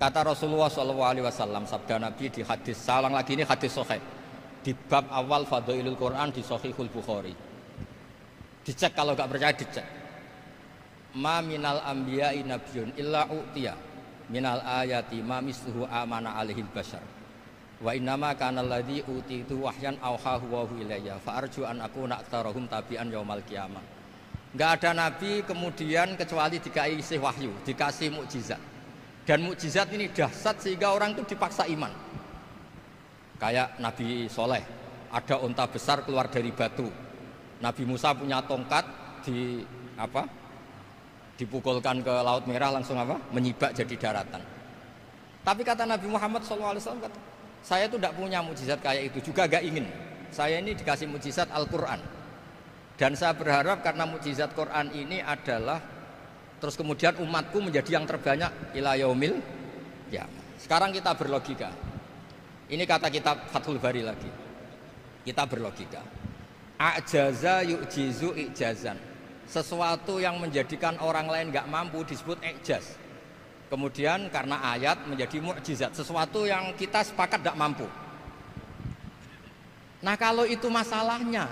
Kata Rasulullah SAW, sabda Nabi di hadis, salang lagi ini hadis sahih di bab awal Fadhailul Quran di Sahihul Bukhari. Dicek, kalau nggak percaya dicek. Ma minal anbiya'i nabiyyun illa u'tiya minal ayati ma misluhu amana alaihil bashar. Wa innama kana alladzi utitu wahyan auhahu wa ilayya fa arju an akuna aktsarahum tabi'an yaumal qiyamah. Enggak ada nabi kemudian kecuali dikasih wahyu, dikasih mukjizat. Dan mukjizat ini dahsyat sehingga orang itu dipaksa iman. Kayak Nabi Soleh, ada unta besar keluar dari batu. Nabi Musa punya tongkat dipukulkan ke Laut Merah langsung menyibak jadi daratan. Tapi kata Nabi Muhammad SAW, saya itu tidak punya mukjizat kayak itu, juga gak ingin. Saya ini dikasih mukjizat Al-Quran. Dan saya berharap karena mukjizat Quran ini adalah terus kemudian umatku menjadi yang terbanyak ila yaumil qiyamah. Sekarang kita berlogika. Ini kata kitab Fathul Bari lagi. Kita berlogika. A'jaza yu'jizu i'jazan. Sesuatu yang menjadikan orang lain enggak mampu disebut i'jaz. Kemudian karena ayat menjadi mukjizat, sesuatu yang kita sepakat enggak mampu. Nah, kalau itu masalahnya,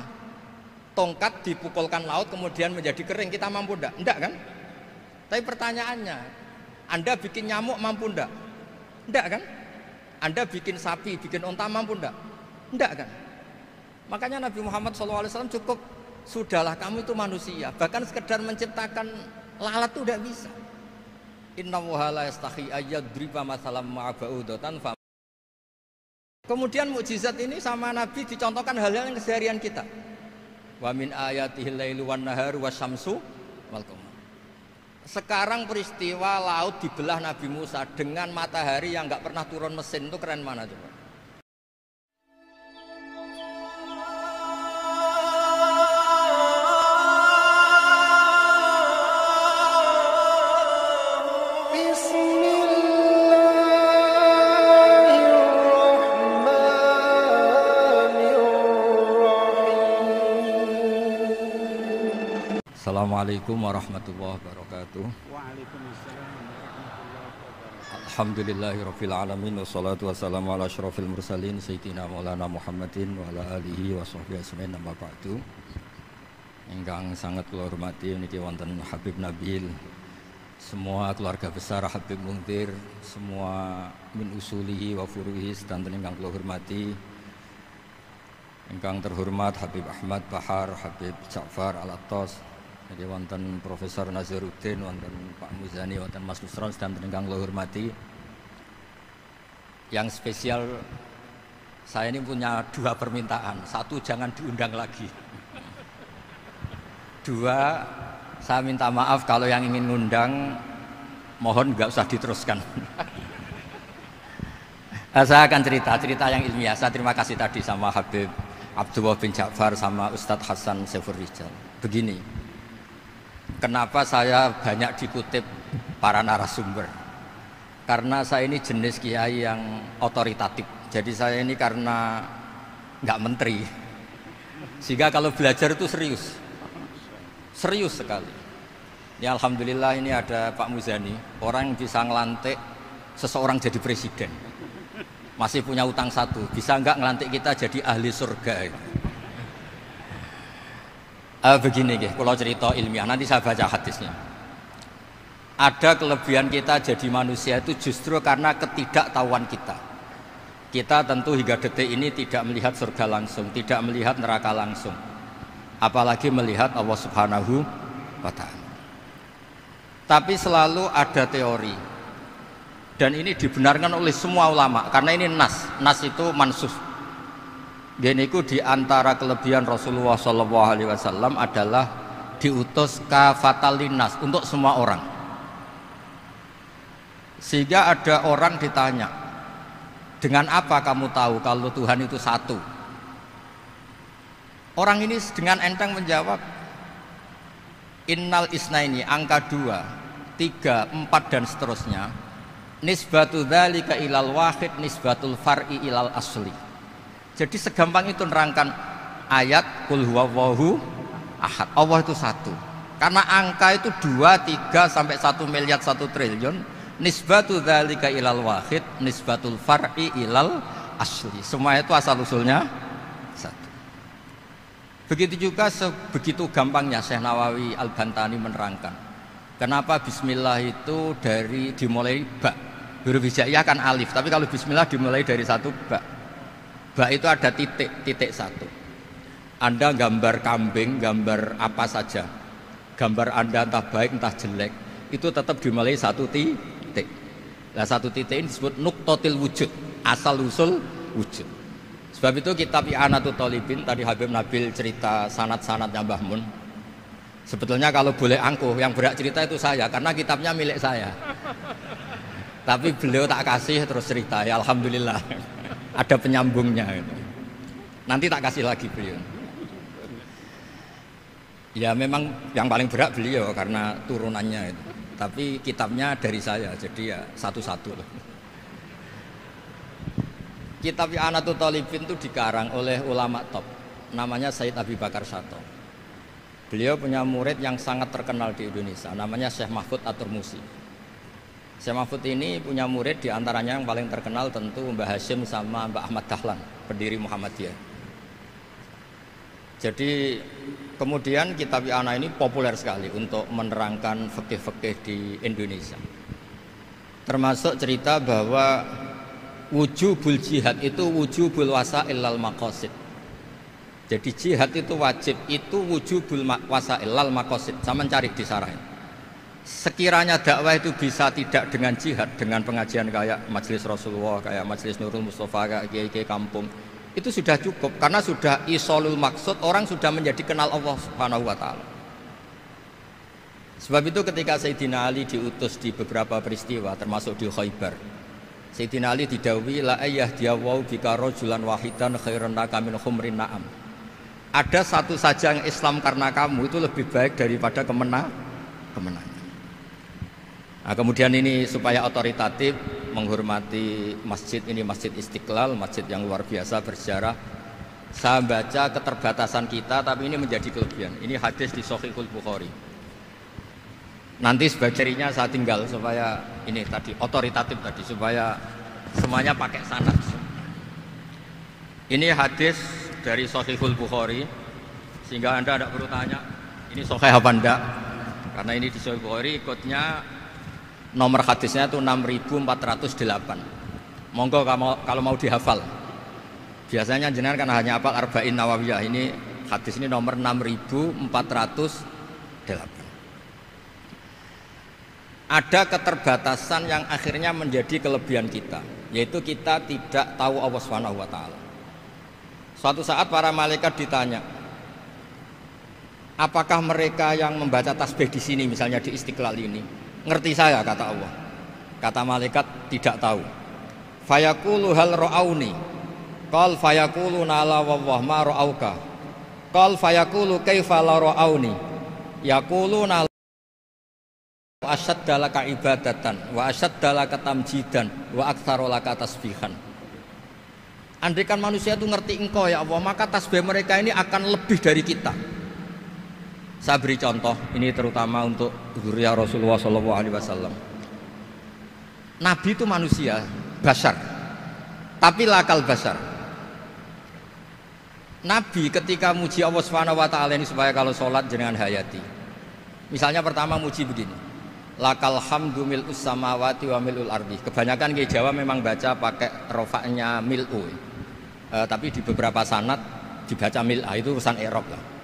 tongkat dipukulkan laut kemudian menjadi kering, kita mampu enggak? Enggak kan? Tapi pertanyaannya, Anda bikin nyamuk mampu enggak? Enggak kan? Anda bikin sapi, bikin unta mampu enggak? Enggak kan? Makanya Nabi Muhammad SAW cukup, sudahlah kamu itu manusia. Bahkan sekedar menciptakan lalat itu enggak bisa. Innallaha la yastahi ayyadriba masalam ma'aba'udatan. Kemudian mukjizat ini sama Nabi dicontohkan hal-hal yang keseharian kita. Wa min ayatihil lailu wan naharu wasyamsu wal qamar. Sekarang peristiwa laut dibelah Nabi Musa dengan matahari yang nggak pernah turun mesin, itu keren mana coba? Assalamualaikum warahmatullahi wabarakatuh. Waalaikumsalam warahmatullahi wabarakatuh. Alhamdulillahirabbil alamin wassalatu wassalamu ala asyrofil mursalin sayyidina Maulana Muhammadin wa ala alihi wa sahbihi ajmain, amma ba'du. Ingkang sangat kula hormati niki wonten Habib Nabil, semua keluarga besar Habib Mungtir, semua min usulihi wa furuhi sedanten ingkang kula hormati. Ingkang terhormat Habib Ahmad Bahar, Habib Ja'far Al-Attas, jadi wonten Profesor Nazaruddin, wonten Pak Muzani, wonten Mas Nusron dan ingkang kula hormati. Yang spesial, saya ini punya dua permintaan. Satu, jangan diundang lagi. Dua, saya minta maaf kalau yang ingin ngundang mohon nggak usah diteruskan. Saya akan cerita yang ilmiah. Saya terima kasih tadi sama Habib Abdullah bin Ja'far sama Ustadz Hasan Saifur Rijal. Begini, kenapa saya banyak dikutip para narasumber? Karena saya ini jenis kiai yang otoritatif. Jadi saya ini karena nggak menteri, sehingga kalau belajar itu serius sekali. Ya alhamdulillah ini ada Pak Muzani, orang yang bisa ngelantik seseorang jadi presiden. Masih punya utang satu, bisa nggak ngelantik kita jadi ahli surga? Begini kalau cerita ilmiah, nanti saya baca hadisnya. Ada kelebihan kita jadi manusia itu justru karena ketidaktahuan kita. Kita tentu hingga detik ini tidak melihat surga langsung, tidak melihat neraka langsung, apalagi melihat Allah Subhanahu wa Ta'ala. Tapi selalu ada teori, dan ini dibenarkan oleh semua ulama karena ini nas itu mansus. Dan itu diantara kelebihan Rasulullah SAW adalah diutus kafatal linnas, untuk semua orang. Sehingga ada orang ditanya, dengan apa kamu tahu kalau Tuhan itu satu? Orang ini dengan enteng menjawab, innal isnaini, angka 2, 3, 4 dan seterusnya, nisbatu dzalika ilal wahid nisbatul far'i ilal asli. Jadi segampang itu nerangkan ayat qul huwallahu ahad, Allah itu satu. Karena angka itu 2, 3 sampai 1 miliar 1 triliun Nisbatu dzalika ilal wahid, nisbatul far'i ilal asli. Semua itu asal usulnya satu. Begitu juga sebegitu gampangnya Syekh Nawawi Al-Bantani menerangkan. Kenapa bismillah itu dimulai ba. Huruf hijaiyah kan alif, tapi kalau bismillah dimulai dari satu ba. Ba itu ada titik satu. Anda gambar kambing, gambar apa saja. Gambar Anda entah baik entah jelek, itu tetap dimulai satu titik. Nah, satu titik ini disebut nuqtatil wujud, asal usul wujud. Sebab itu kitab I'anatul Thalibin, tadi Habib Nabil cerita sanad-sanadnya Mbah Mun. Sebetulnya kalau boleh angkuh, yang berhak cerita itu saya, karena kitabnya milik saya. Tapi beliau tak kasih terus cerita, ya alhamdulillah. Ada penyambungnya gitu. Nanti tak kasih lagi beliau. Ya memang yang paling berat beliau karena turunannya itu. Tapi kitabnya dari saya, jadi ya satu-satu loh. Kitab I'anatul Thalibin itu dikarang oleh ulama top, namanya Sayyid Abi Bakar Syato. Beliau punya murid yang sangat terkenal di Indonesia, namanya Syekh Mahfud At-Turmusi. Syekh Mahfud ini punya murid diantaranya yang paling terkenal tentu Mbah Hashim sama Mbah Ahmad Dahlan, pendiri Muhammadiyah. Jadi kemudian kitab I'anah ini populer sekali untuk menerangkan fikih-fikih di Indonesia. Termasuk cerita bahwa wujubul jihad itu wujubul wasail lal maqasid. Jadi jihad itu wajib, itu wujubul wasail lal maqasid. Sama cari di sarah. Sekiranya dakwah itu bisa tidak dengan jihad, dengan pengajian kayak Majelis Rasulullah, kayak Majelis Nurul Mustafa, kayak kiai-kiai kampung, itu sudah cukup karena sudah isolul maksud, orang sudah menjadi kenal Allah Subhanahu wa taala. Sebab itu ketika Sayyidina Ali diutus di beberapa peristiwa termasuk di Khaybar, Sayyidina Ali didhawuhi la ayyahdiyawu bika rajulan wahidan khairan laka min humrin na'am. Ada satu saja yang Islam karena kamu itu lebih baik daripada kemenangan. Nah, kemudian ini supaya otoritatif menghormati masjid ini, Masjid Istiqlal, masjid yang luar biasa bersejarah. Saya baca keterbatasan kita, tapi ini menjadi kelebihan. Ini hadis di Shahihul Bukhari. Nanti sebagai cirinya saya tinggal supaya ini tadi otoritatif tadi, supaya semuanya pakai sanad. Ini hadis dari Shahihul Bukhari, sehingga Anda tidak perlu tanya ini sahih apa enggak, karena ini di Shahihul Bukhari ikutnya. Nomor hadisnya itu 6408. Monggo kalau mau dihafal. Biasanya jenengan kan hanya hafal Arba'in Nawawiyah. Ini hadis ini nomor 6408. Ada keterbatasan yang akhirnya menjadi kelebihan kita, yaitu kita tidak tahu Allah Subhanahu wa taala. Suatu saat para malaikat ditanya, apakah mereka yang membaca tasbih di sini misalnya di Istiqlal ini ngerti saya, kata Allah. Kata malaikat tidak tahu. Fayaqulu hal ra'auni. Qal fayaqulu la wallah ma ra'auka. Qal fayaqulu kaifa la ra'auni. Yaquluna asyadda laka ibadatan wa asyadda laka tamjidan wa aktsara laka tasbihan. Andaikan manusia itu ngerti engkau ya Allah, maka tasbih mereka ini akan lebih dari kita. Saya beri contoh ini terutama untuk dzurriyyah Rasulullah SAW. Nabi itu manusia, bashar, tapi lakal bashar. Nabi ketika muji Allah Subhanahu wa taala ini supaya kalau sholat jangan hayati. Misalnya pertama muji begini, lakal hamdu mil'us samawati wa mil'ul ardi. Kebanyakan di Jawa memang baca pakai rofaknya mil'u, tapi di beberapa sanad dibaca mil'a, itu urusan i'rab lah.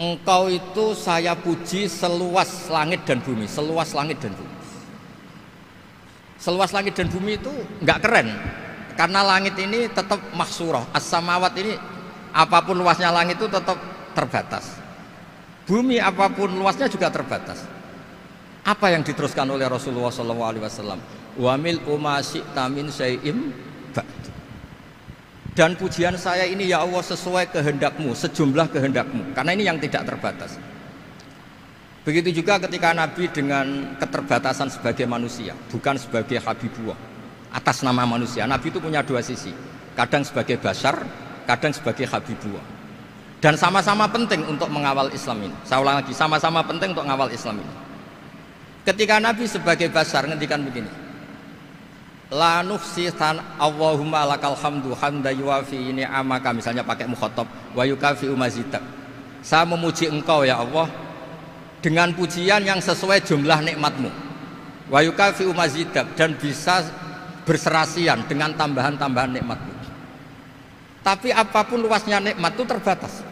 Engkau itu saya puji seluas langit dan bumi, seluas langit dan bumi. Seluas langit dan bumi itu enggak keren, karena langit ini tetap mahsurah, as-samawat ini apapun luasnya langit itu tetap terbatas. Bumi apapun luasnya juga terbatas. Apa yang diteruskan oleh Rasulullah SAW? Wa mil'u ma syi'ta min syai'im ba'd. Dan pujian saya ini ya Allah sesuai kehendakmu, sejumlah kehendakmu, karena ini yang tidak terbatas. Begitu juga ketika Nabi dengan keterbatasan sebagai manusia, bukan sebagai habibullah, atas nama manusia. Nabi itu punya dua sisi, kadang sebagai bashar, kadang sebagai habibullah. Dan sama-sama penting untuk mengawal Islam ini. Saya ulang lagi, sama-sama penting untuk mengawal Islam ini. Ketika Nabi sebagai basar ngendikan begini, la nufsi Allahumma lakal hamdu hamda yuwafi ni'amaka, misalnya pakai mukhatab, wa yukafi mazidak. Saya memuji engkau ya Allah dengan pujian yang sesuai jumlah nikmatmu. Wa yukafi mazidak, dan bisa berserasian dengan tambahan-tambahan nikmatmu. Tapi apapun luasnya nikmat itu terbatas.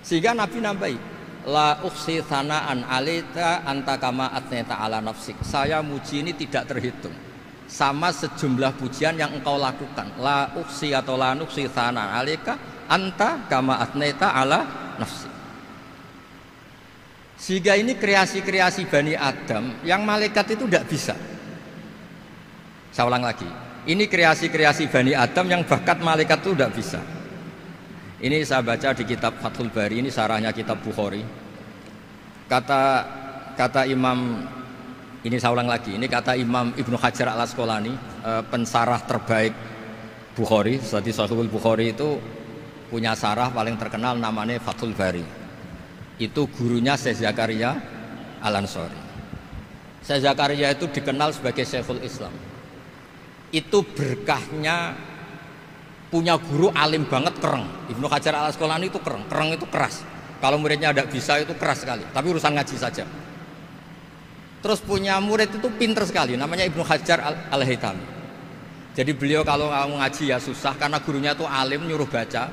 Sehingga Nabi nambahi, la ukhsi thana'an alaika anta kama atneta ala nafsik. Saya muji ini tidak terhitung, sama sejumlah pujian yang engkau lakukan. La ukhsi atau la nukhsi thana'an alaika anta kama atneta ala nafsik. Sehingga ini kreasi-kreasi Bani Adam yang malaikat itu tidak bisa. Saya ulang lagi, ini kreasi-kreasi Bani Adam yang bakat malaikat itu tidak bisa. Ini saya baca di kitab Fathul Bari, ini sarahnya kitab Bukhari. Kata Imam, ini saya ulang lagi, ini kata Imam Ibnu Hajar al-Asqalani, pensarah terbaik Bukhari. Jadi Sahihul Bukhari itu punya sarah paling terkenal namanya Fathul Bari. Itu gurunya Syekh Zakaria Al-Ansari. Syekh Zakaria itu dikenal sebagai Syekhul Islam. Itu berkahnya punya guru alim banget, kereng. Ibnu Hajar al-Asqalani itu kereng itu keras. Kalau muridnya tidak bisa itu keras sekali, tapi urusan ngaji saja. Terus punya murid itu pinter sekali, namanya Ibnu Hajar al-Haytami. Jadi beliau kalau mau ngaji ya susah, karena gurunya itu alim, nyuruh baca.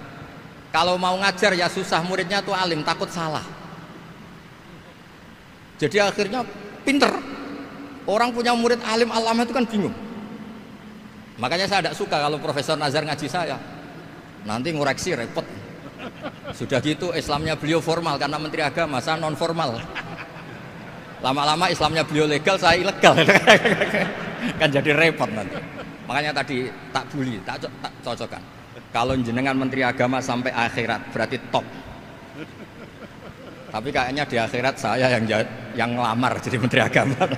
Kalau mau ngajar ya susah, muridnya itu alim, takut salah. Jadi akhirnya pinter. Orang punya murid alim alama itu kan bingung. Makanya saya tidak suka kalau Profesor Nazar ngaji saya, nanti ngoreksi repot. Sudah gitu Islamnya beliau formal karena Menteri Agama, saya non formal. Lama-lama Islamnya beliau legal, saya ilegal. Kan jadi repot nanti. Makanya tadi tak bully, tak cocokkan. Kalau jenengan Menteri Agama sampai akhirat berarti top. Tapi kayaknya di akhirat saya yang ngelamar jadi Menteri Agama.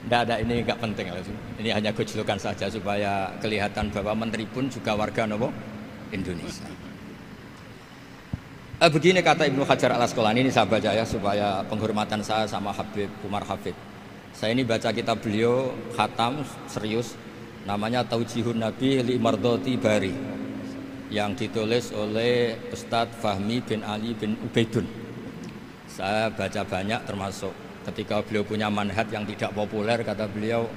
Tidak ada, ini nggak penting. Ini hanya gojlokan saja supaya kelihatan bahwa menteri pun juga warga Indonesia. Begini kata Ibnu Hajar al-Asqalani, ini saya baca ya supaya penghormatan saya sama Habib Umar Hafid. Saya ini baca kitab beliau khatam serius, namanya Taujihun Nabi li Mardhati Bari, yang ditulis oleh Ustadz Fahmi bin Ali bin Ubaidun. Saya baca banyak, termasuk ketika beliau punya manhaj yang tidak populer, kata beliau,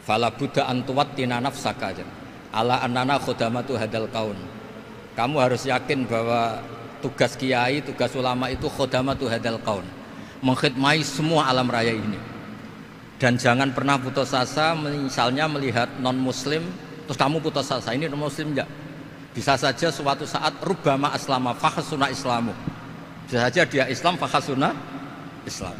fala buddha antuwattina nafsaka ala annana khudamatu hadal kaun. Kamu harus yakin bahwa tugas kiai, tugas ulama itu khudamatu hadal kaun, mengkhidmati semua alam raya ini. Dan jangan pernah putus asa, misalnya melihat non muslim terus kamu putus asa, ini non muslim enggak. Bisa saja suatu saat rubbama aslama fakhasuna islamu, bisa saja dia Islam fakhasuna Islam.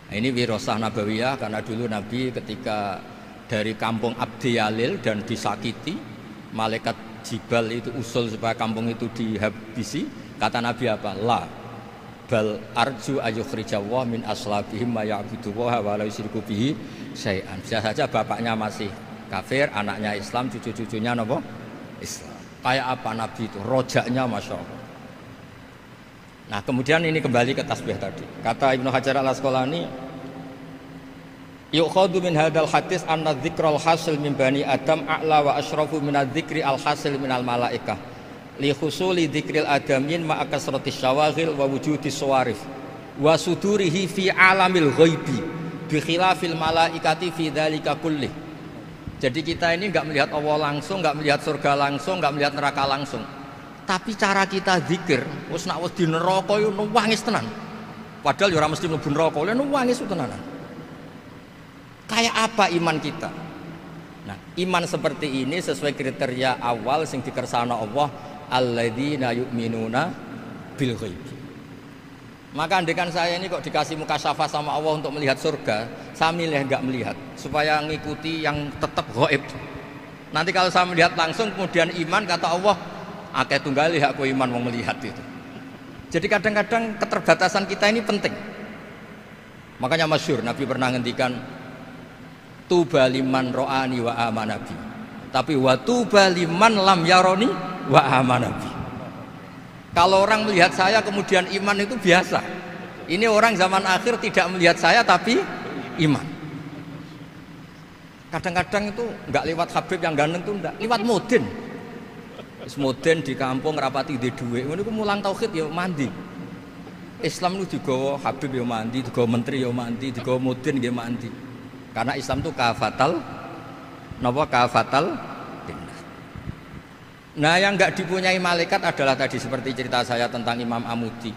Nah, ini wirasah nabawiyah, karena dulu Nabi ketika dari kampung Abdi Yalil dan disakiti, malaikat Jibal itu usul supaya kampung itu dihabisi. Kata Nabi apa? La bal arju ayukhrijawah min aslabihim ma ya'budu wa la yusyriku bihi syai'an. Bisa saja bapaknya masih kafir, anaknya Islam, cucu-cucunya napa? Islam. Kayak apa Nabi itu? Rojaknya Masya Allah. Nah kemudian ini kembali ke tasbih tadi. Kata Ibnu Hajar al-Asqalani, yukhadu min hadal hadis anna dzikral hasil min bani Adam a'la wa asyrafu min adzikri al-hasil min al-malaikah li khusuli dzikril adamin ma'a kasratis syawaghil wa wujudis sawarif wa sudurihi fi alamil ghaibi bi khilafil malaikati fi dzalika kullih. Jadi kita ini enggak melihat Allah langsung, enggak melihat surga langsung, enggak melihat neraka langsung. Tapi cara kita zikir, wis nak wis di neraka yo nuwangis tenan. Padahal yo ora mesti mlebu neraka, lha nuwangis tenanan. Kayak apa iman kita? Nah, iman seperti ini sesuai kriteria awal sing dikersakno Allah, alladzina yu'minuna bil ghaib. Maka andekan saya ini kok dikasih mukasyafah sama Allah untuk melihat surga, saya milih enggak melihat supaya ngikuti yang tetap ghaib. Nanti kalau saya melihat langsung kemudian iman, kata Allah, akeh tunggalih aku iman mau melihat itu. Jadi kadang-kadang keterbatasan kita ini penting. Makanya masyhur Nabi pernah ngendikan tuba liman ro'ani wa amanabi, tapi wa tuba liman lam yaroni wa amanabi. Kalau orang melihat saya kemudian iman itu biasa, Ini orang zaman akhir tidak melihat saya tapi iman. Kadang-kadang itu nggak lewat Habib yang ganteng tuh enggak, lewat Mudin. Mudin di kampung rapati di duwe, ngono iku mulang tauhid ya mandi. Islam itu digawa Habib ya mandi, digawa menteri ya mandi, digawa Mudin ya mandi. Karena Islam itu kafatal napa kafatal. Nah, yang nggak dipunyai malaikat adalah tadi seperti cerita saya tentang Imam Amudi.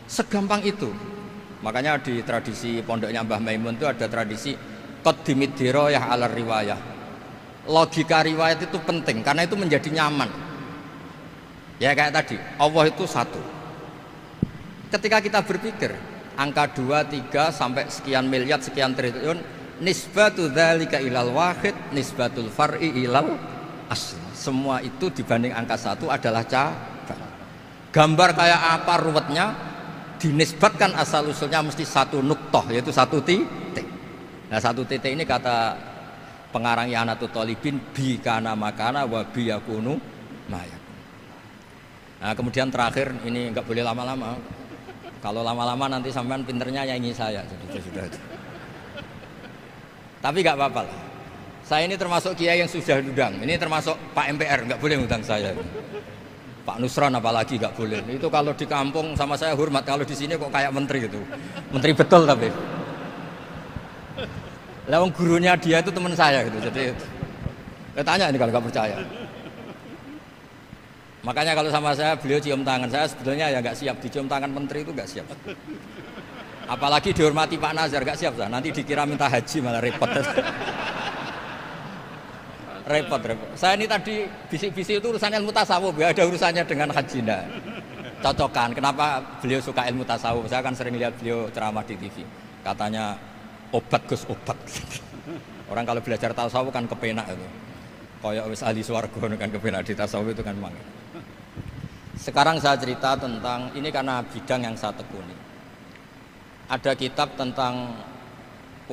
Segampang itu. Makanya di tradisi pondoknya Mbah Maimun itu ada tradisi qaddimid dirayah ala riwayah. Logika riwayat itu penting karena itu menjadi nyaman. Ya kayak tadi, Allah itu satu. Ketika kita berpikir angka 2, 3 sampai sekian miliar, sekian triliun, nisbatu dzalika ilal wahid, nisbatul far'i ilal asli. Semua itu dibanding angka 1 adalah cabang. Gambar kayak apa ruwetnya dinisbatkan asal usulnya mesti satu nuktoh, yaitu satu titik. Nah, satu titik ini kata pengarang Ianatul Thalibin bi kana makana wa bi yakunu mayak. Nah, kemudian terakhir ini enggak boleh lama-lama. Kalau lama-lama nanti sampean pinternya nyanyi saya. Jadi sudah. Tapi enggak apa-apa lah. Saya ini termasuk kiai yang sudah diundang. Ini termasuk Pak MPR, nggak boleh ngundang saya. Pak Nusron apalagi nggak boleh. Itu kalau di kampung sama saya hormat, kalau di sini kok kayak menteri gitu. Menteri betul tapi. Lalu gurunya dia itu teman saya gitu. Jadi tanya ini kalau nggak percaya. Makanya kalau sama saya beliau cium tangan, saya sebetulnya ya nggak siap dicium tangan menteri itu nggak siap. Apalagi dihormati Pak Nazar nggak siap, nanti dikira minta haji malah repot. Repot. Saya ini tadi bisik-bisik itu urusan ilmu tasawuf, ya ada urusannya dengan haji enggak. Cocokan. Kenapa beliau suka ilmu tasawuf? Saya kan sering lihat beliau ceramah di TV. Katanya obat Gus obat. Orang kalau belajar tasawuf kan kepenak itu. Kayak wis ahli swarga kan kepenak di tasawuf itu kan memang. Sekarang saya cerita tentang ini karena bidang yang saya tekuni. Ada kitab tentang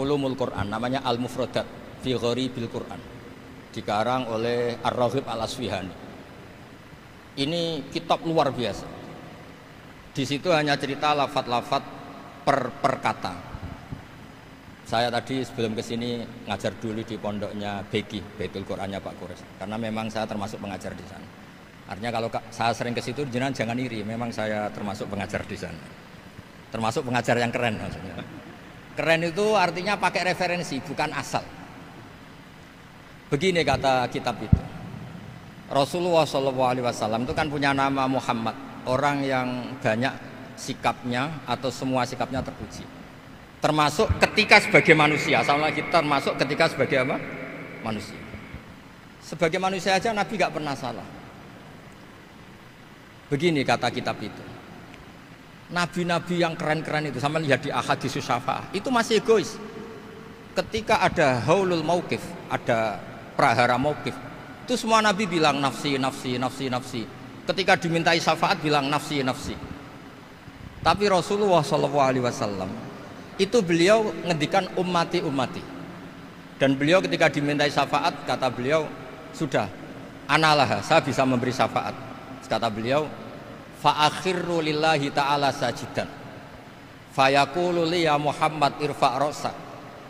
ulumul Quran namanya Al-Mufradat fi Gharibil Quran. Dikarang oleh Ar-Raghib Al-Asfihani. Ini kitab luar biasa. Di situ hanya cerita lafat-lafat per kata. Saya tadi sebelum kesini ngajar dulu di pondoknya Beki, Baitul Qurannya Pak Kures. Karena memang saya termasuk pengajar di sana. Artinya kalau saya sering ke situ jangan iri, memang saya termasuk pengajar di sana. Termasuk pengajar yang keren maksudnya. Keren itu artinya pakai referensi, bukan asal. Begini kata kitab itu. Rasulullah SAW itu kan punya nama Muhammad, orang yang banyak sikapnya atau semua sikapnya terpuji. Termasuk ketika sebagai manusia, sama kita termasuk ketika sebagai apa? Manusia. Sebagai manusia aja Nabi gak pernah salah. Begini kata kitab itu. Nabi-nabi yang keren-keren itu, sama lihat di Ahaditsus Syafa'ah, itu masih egois. Ketika ada haulul mauqif, ada prahara mauqif, itu semua nabi bilang nafsi, nafsi, nafsi, nafsi. Ketika dimintai syafaat bilang nafsi, nafsi. Tapi Rasulullah SAW itu beliau ngendikan ummati, ummati. Dan beliau ketika dimintai syafaat kata beliau sudah, analah, saya bisa memberi syafaat. Kata beliau, fa akhirru lillahi ta'ala sajidan. Fa yaqulu li ya Muhammad irfa' ra'sak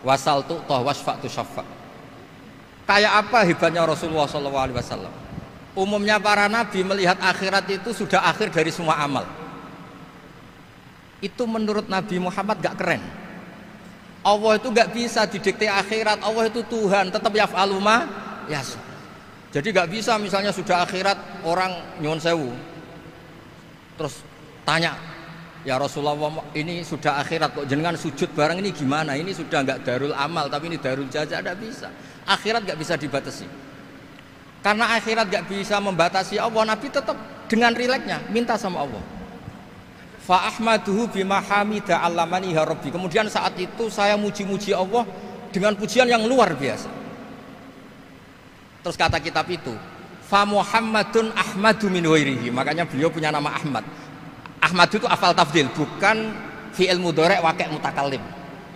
wasal tu'tah wasfa'tu syafa'. Kayak apa hebatnya Rasulullah SAW? Umumnya para nabi melihat akhirat itu sudah akhir dari semua amal. Itu menurut Nabi Muhammad gak keren. Allah itu gak bisa didikte akhirat. Allah itu Tuhan, tetap yaf'alu ma yasha. Jadi gak bisa misalnya sudah akhirat orang nyuwun sewu, terus tanya, ya Rasulullah ini sudah akhirat kok jenengan sujud bareng ini gimana? Ini sudah gak darul amal tapi ini darul jaza. Gak bisa. Akhirat gak bisa dibatasi. Karena akhirat gak bisa membatasi Allah, Nabi tetap dengan rileksnya minta sama Allah. Fa ahmaduhu bima hamida 'allamani ya rabbi. Kemudian saat itu saya muji-muji Allah dengan pujian yang luar biasa. Terus kata kitab itu, fa Muhammadun ahmadu min ghairihi. Makanya beliau punya nama Ahmad. Ahmad itu afal tafdil, bukan fi'il mudhari' waqi' mutakallim.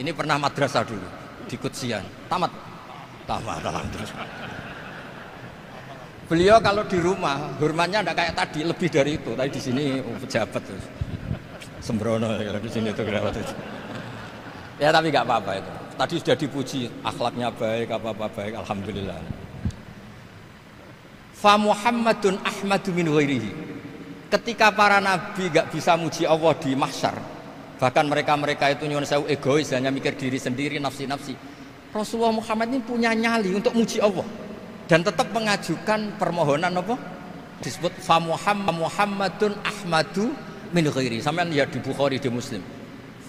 Ini pernah madrasah dulu di Kutsian. Tamat. Terus. Beliau kalau di rumah hormatnya tidak kayak tadi, lebih dari itu. Tadi di sini pejabat terus. Sembrono kalau di sini tuh kenapa itu. Ya tapi nggak apa-apa itu. Tadi sudah dipuji akhlaknya baik, apa-apa baik, alhamdulillah. Fa Muhammadun ahmadu min ghairihi. Ketika para nabi nggak bisa muji Allah di mahsyar, bahkan mereka itu nyuwun sewu egois, hanya mikir diri sendiri, nafsi-nafsi. Rasulullah Muhammad ini punya nyali untuk muji Allah dan tetap mengajukan permohonan apa? Disebut fa Muhammadun ahmadu min ghairi. Sampeyan lihat di Bukhari, di Muslim.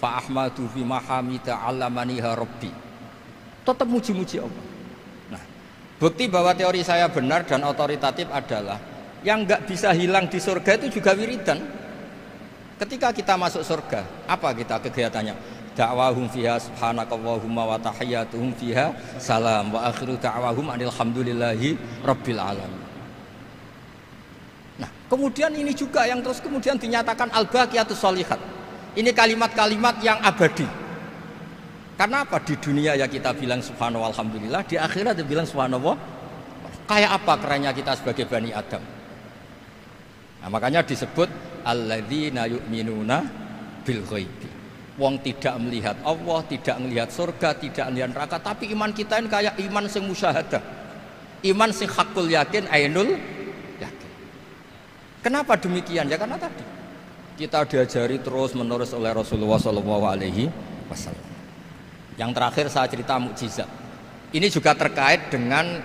Fa ahmadu fi mahamida alamaniha rabbi. Tetap muji-muji Allah. Nah, bukti bahwa teori saya benar dan otoritatif adalah yang enggak bisa hilang di surga itu juga wiridan. Ketika kita masuk surga, apa kita kegiatannya? Da'wahum fiha subhanakallahumma wa tahiyyatuhum fiha salam wa akhiru da'wahum alhamdulillahi rabbil alamin. Nah, kemudian ini juga yang terus kemudian dinyatakan al-baqiyatus sholihat. Ini kalimat-kalimat yang abadi. Karena apa? Di dunia ya kita bilang subhanallah alhamdulillah, di akhirat dia bilang subhanallah. Kayak apa kerennya kita sebagai Bani Adam. Nah, makanya disebut alladzina yu'minuna bil ghaibi. Wong tidak melihat Allah, tidak melihat surga, tidak melihat neraka, tapi iman kita ini kayak iman sing musyahadah. Iman sing hakul yakin, ainul yakin. Kenapa demikian? Ya karena tadi kita diajari terus menerus oleh Rasulullah SAW. Yang terakhir saya cerita mukjizat. Ini juga terkait dengan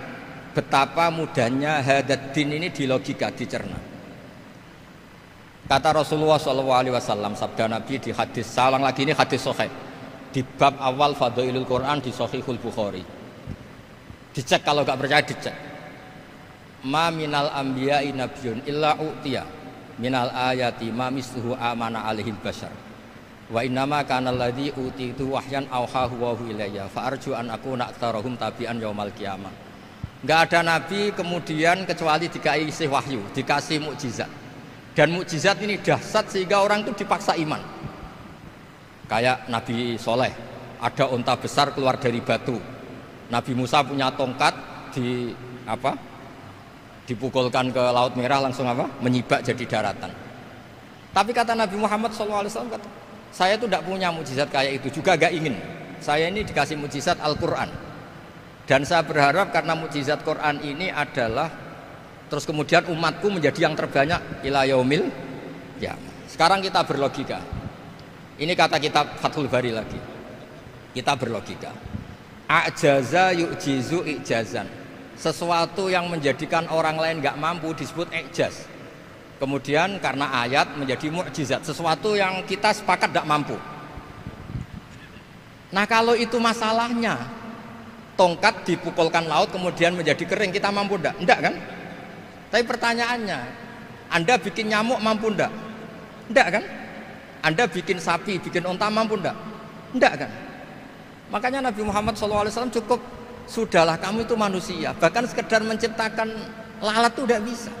betapa mudahnya hadad din ini di logika, dicerna. Kata Rasulullah SAW, sabda Nabi di hadis, salang lagi ini hadis sahih di bab awal Fadhailul Quran di Shahihul Bukhari. Dicek kalau nggak percaya dicek. Ma minal anbiya'i nabiyyun illa u'tiya minal ayati ma misluhu amana alaihil bashar. Wa innama kana alladzi utitu wahyan auhahu wa ilayya fa arju an akuna aktsarahum tabi'an yaumal qiyamah. Enggak ada nabi kemudian kecuali dikasih wahyu, dikasih mukjizat. Dan mukjizat ini dahsyat sehingga orang itu dipaksa iman. Kayak Nabi Soleh, ada unta besar keluar dari batu. Nabi Musa punya tongkat dipukulkan ke Laut Merah langsung menyibak jadi daratan. Tapi kata Nabi Muhammad SAW, saya itu tidak punya mukjizat kayak itu, juga gak ingin. Saya ini dikasih mukjizat Al-Quran. Dan saya berharap karena mukjizat Quran ini adalah terus kemudian umatku menjadi yang terbanyak ila yaumil ya. Sekarang kita berlogika. Ini kata kitab Fathul Bari lagi. Kita berlogika. A'jaza yu'jizu i'jazan. Sesuatu yang menjadikan orang lain enggak mampu disebut i'jaz. Kemudian karena ayat menjadi mukjizat, sesuatu yang kita sepakat enggak mampu. Nah, kalau itu masalahnya, tongkat dipukulkan laut kemudian menjadi kering, kita mampu enggak? Enggak kan? Tapi pertanyaannya, Anda bikin nyamuk mampu enggak? Enggak kan? Anda bikin sapi, bikin unta mampu enggak? Enggak kan? Makanya Nabi Muhammad SAW cukup, sudahlah kamu itu manusia. Bahkan sekedar menciptakan lalat itu enggak bisa.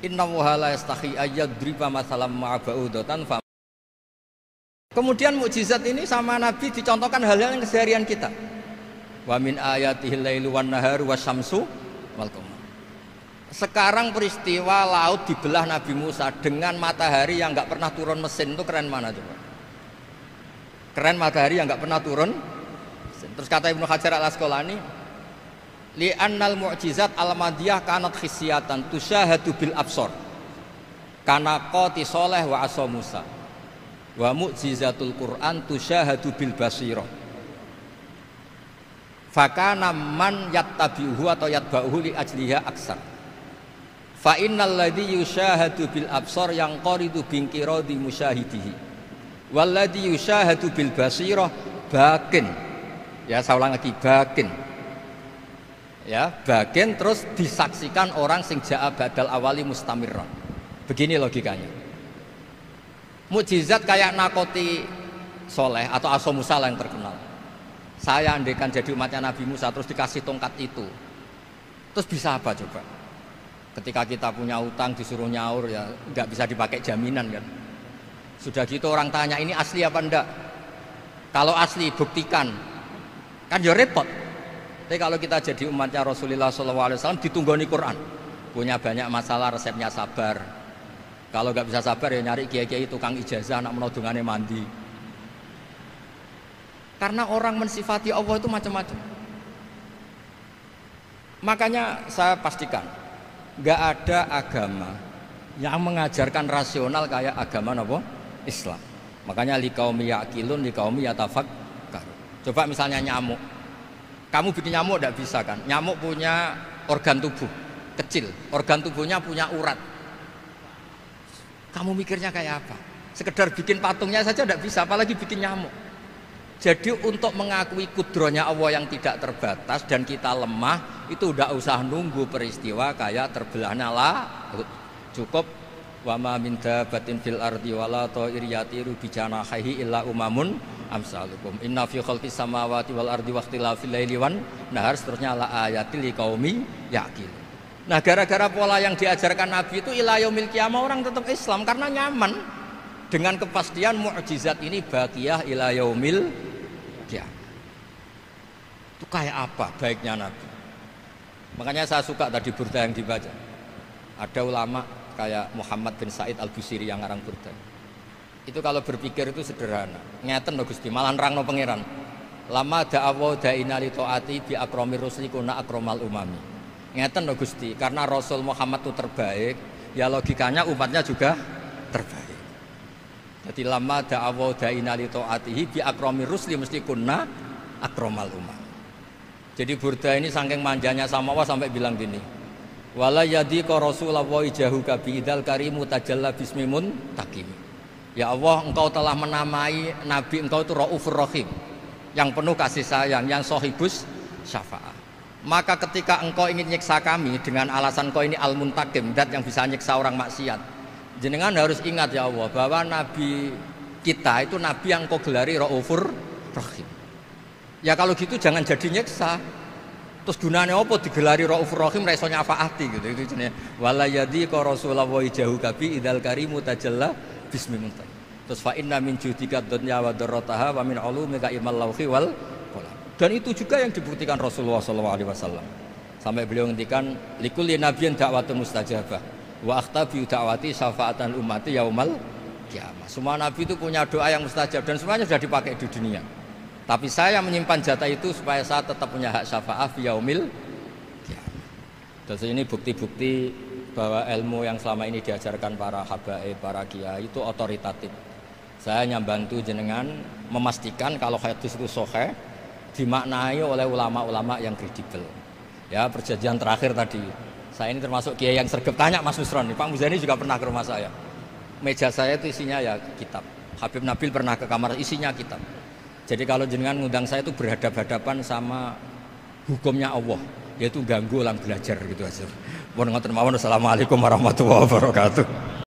Innallaha la yastahi ayyadriba masalam ma'aba'udatan. Kemudian mukjizat ini sama Nabi dicontohkan hal-hal yang keseharian kita. Wa min ayatihil lailu wan naharu wasyamsu wal qamar. Sekarang peristiwa laut dibelah Nabi Musa dengan matahari yang nggak pernah turun mesin, itu keren mana coba? Keren matahari yang nggak pernah turun mesin. Terus kata Ibnu Hajar al-Asqalani, li'annal mu'jizat al-madiyah kanat khisyatan tusyahadu bil absor kana qati soleh wa asa Musa wa mu'jizatul Quran tusyahadu bil basirah fakana man yattabi'uhu atau yatba'uhu li ajliha aksar. Fa innal ladzi yusyahadu bil absar yang qaridu bingkiradi musyahidihi wal ladzi yusyahadu bil basirah bakin. Ya, saya ulang lagi, bakin. Ya, bakin terus disaksikan orang sing ja'a badal awali mustamirran. Begini logikanya. Mukjizat kayak nakoti Soleh atau Asa Musa yang terkenal. Saya andaikan jadi umatnya Nabi Musa terus dikasih tongkat itu, terus bisa apa coba? Ketika kita punya utang disuruh nyaur, ya nggak bisa dipakai jaminan kan. Sudah gitu orang tanya ini asli apa enggak? Kalau asli buktikan, kan ya repot. Tapi kalau kita jadi umatnya Rasulullah SAW ditunggoni Quran, punya banyak masalah resepnya sabar, Kalau nggak bisa sabar ya nyari kiai-kiai tukang ijazah anak menodongannya mandi. Karena orang mensifati Allah itu macam-macam. Makanya saya pastikan nggak ada agama yang mengajarkan rasional kayak agama apa? Islam. Makanya liqaumi yaqilun liqaumi yatafakkarun. Coba misalnya nyamuk. Kamu bikin nyamuk tidak bisa kan? Nyamuk punya organ tubuh kecil, organ tubuhnya punya urat. Kamu mikirnya kayak apa? Sekedar bikin patungnya saja tidak bisa, apalagi bikin nyamuk. Jadi untuk mengakui kudrohnya Allah yang tidak terbatas dan kita lemah, itu tidak usah nunggu peristiwa kayak terbelahnya laut. Cukup wa ma min dabbatin fil ardi wala ta'ir yatiru bi janahihi illa umamun amsalukum inna fi khalqis samawati wal ardi wakhtilafil laili wan nahar, seterusnya la ayatil liqaumi yaqilun. Nah, gara-gara pola yang diajarkan Nabi itu ila yaumil qiyamah orang tetap Islam karena nyaman dengan kepastian mukjizat ini baqiyah ila yaumil qiyamah. Itu kayak apa baiknya Nabi? Makanya saya suka tadi burda yang dibaca. Ada ulama kayak Muhammad bin Said Al-Busiri yang ngarang burda. Itu kalau berpikir itu sederhana. Ngeten lho Gusti, malah nerangno pangeran. Lama da'awa da'ina li taati bi akramir rusli kuna akramal umami. Ngeten lho Gusti, karena Rasul Muhammad itu terbaik, ya logikanya umatnya juga terbaik. Jadi lama da'awa da'ina li taatihi bi akramir rusli mesti kuna akramal umami. Jadi burda ini saking manjanya sama Allah sampai bilang gini. Wala yadika Rasulullah jahuka bi idal karimu tajalla bismimun takim. Ya Allah, engkau telah menamai Nabi engkau itu Raufur Rahim, yang penuh kasih sayang, yang sohibus syafaat. Maka ketika engkau ingin nyiksa kami dengan alasan engkau ini al-muntakim, dat yang bisa nyiksa orang maksiat, jenengan harus ingat ya Allah bahwa Nabi kita itu Nabi yang engkau gelari Raufur Rahim. Ya kalau gitu jangan jadi nyiksa. Terus gunanya apa digelari Raufur Rahim reso nyafaati gitu. Itu jenenge wala yadika Rasulullah jahuka bi idal karimu tajalla bismillah. Terus fa inna min judika dunya wa darrataha wa min ulumika ilmal lauhi wal qalam. Dan itu juga yang dibuktikan Rasulullah SAW. Sampai beliau ngendikan likulli nabiyyin da'watun mustajabah wa akhtabi da'wati syafaatan ummati yaumal qiyamah. Semua nabi itu punya doa yang mustajab dan semuanya sudah dipakai di dunia. Tapi saya menyimpan jatah itu supaya saya tetap punya hak syafaat fi yaumil qiyamah. Dan ini bukti-bukti bahwa ilmu yang selama ini diajarkan para habaib, para kiai itu otoritatif. Saya hanya bantu jenengan memastikan kalau hadis itu sahih dimaknai oleh ulama-ulama yang kredibel. Ya, perjanjian terakhir tadi. Saya ini termasuk kiai yang sergap tanya Mas Nusron. Pak Muzani juga pernah ke rumah saya. Meja saya itu isinya ya kitab. Habib Nabil pernah ke kamar isinya kitab. Jadi kalau jenengan ngundang saya itu berhadapan-hadapan sama hukumnya Allah, yaitu ganggu orang belajar gitu aja. Mohon ngoten mawon. Assalamualaikum warahmatullahi wabarakatuh.